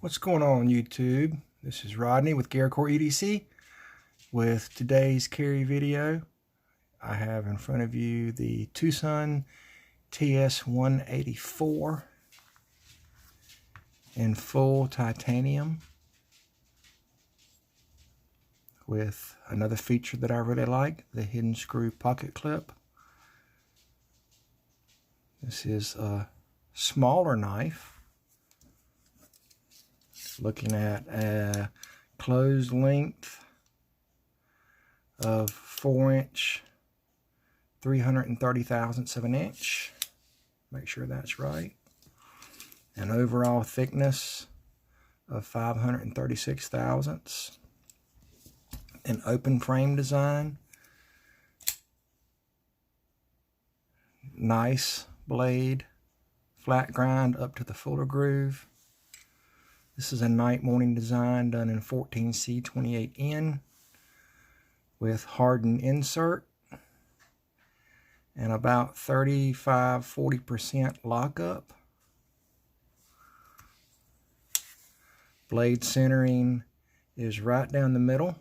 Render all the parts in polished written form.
What's going on YouTube? This is Rodney with GearCore EDC. With today's carry video, I have in front of you the Twosun TS184 in full titanium with another feature that I really like, the hidden screw pocket clip. This is a smaller knife. Looking at a closed length of 4-inch, 330 thousandths of an inch. Make sure that's right. An overall thickness of 536 thousandths. An open frame design. Nice blade, flat grind up to the fuller groove. This is a night morning design done in 14C28N with hardened insert and about 35–40% lockup. Blade centering is right down the middle.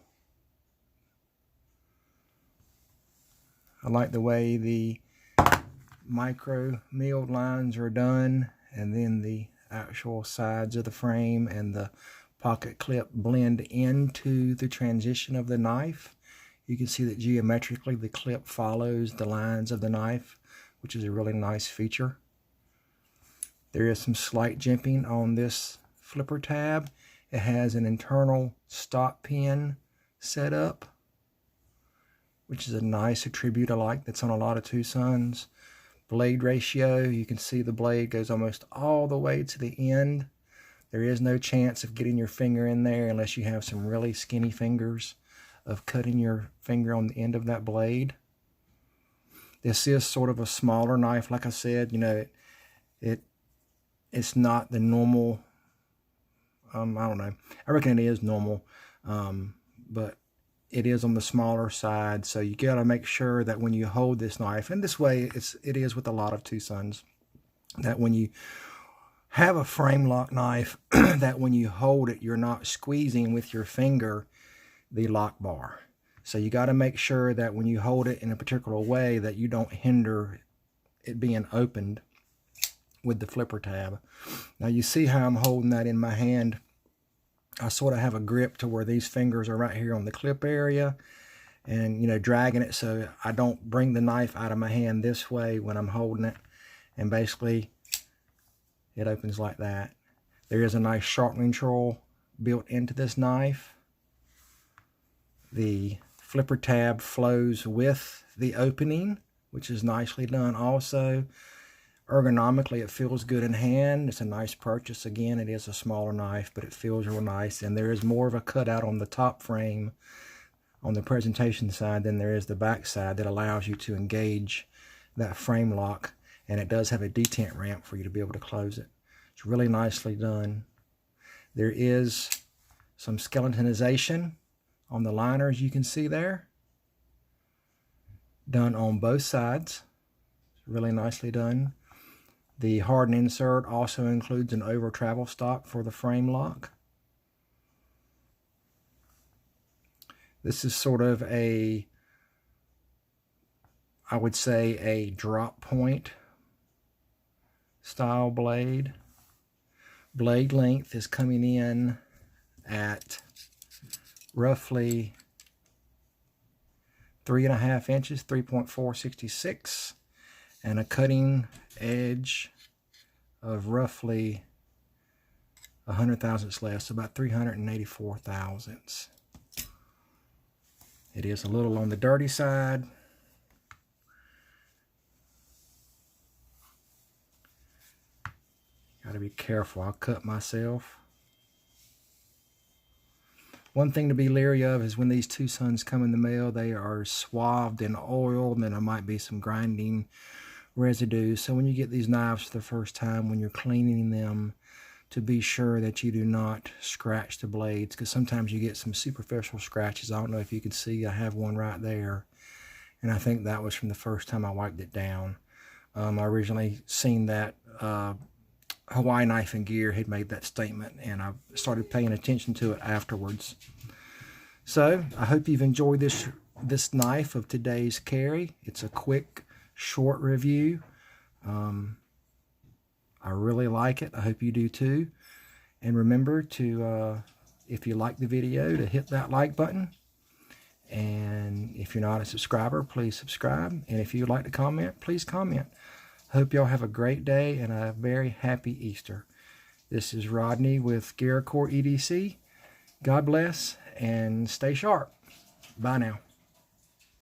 I like the way the micro milled lines are done, and then the actual sides of the frame and the pocket clip blend into the transition of the knife. You can see that geometrically the clip follows the lines of the knife, which is a really nice feature. There is some slight jimping on this flipper tab. It has an internal stop pin set up, which is a nice attribute I like that's on a lot of Twosuns. Blade ratio, you can see the blade goes almost all the way to the end. There is no chance of getting your finger in there unless you have some really skinny fingers, of cutting your finger on the end of that blade. This is sort of a smaller knife, like I said. You know, it's not the normal, I don't know, I reckon it is normal, but it is on the smaller side, so you got to make sure that when you hold this knife, and this way it is with a lot of Twosuns, that when you have a frame lock knife, that when you hold it, you're not squeezing with your finger the lock bar. So you got to make sure that when you hold it in a particular way that you don't hinder it being opened with the flipper tab. Now you see how I'm holding that in my hand. I sort of have a grip to where these fingers are right here on the clip area, and you know, dragging it so I don't bring the knife out of my hand this way when I'm holding it, and basically it opens like that. There is a nice sharpening tool built into this knife. The flipper tab flows with the opening, which is nicely done also. Ergonomically, it feels good in hand. It's a nice purchase. Again, it is a smaller knife, but it feels real nice. And there is more of a cutout on the top frame on the presentation side than there is the back side that allows you to engage that frame lock. And it does have a detent ramp for you to be able to close it. It's really nicely done. There is some skeletonization on the liners, you can see there. Done on both sides. It's really nicely done. The hardened insert also includes an over travel stop for the frame lock. This is sort of a, I would say, a drop point style blade. Blade length is coming in at roughly 3.5 inches, 3.466, and a cutting edge of roughly 100 thousandths less, about 384 thousandths. It is a little on the dirty side. Got to be careful, I'll cut myself. One thing to be leery of is when these Twosuns come in the mail, they are swathed in oil, and then there might be some grinding residue. So when you get these knives for the first time, when you're cleaning them, to be sure that you do not scratch the blades, because sometimes you get some superficial scratches. I don't know if you can see, I have one right there, and I think that was from the first time I wiped it down. I originally seen that Hawaii Knife and Gear had made that statement, and I started paying attention to it afterwards. So I hope you've enjoyed this knife of today's carry. It's a quick, short review. I really like it. I hope you do too. And remember to, if you like the video, to hit that like button. And if you're not a subscriber, please subscribe. And if you'd like to comment, please comment. Hope y'all have a great day and a very happy Easter. This is Rodney with GaraCore EDC. God bless and stay sharp. Bye now.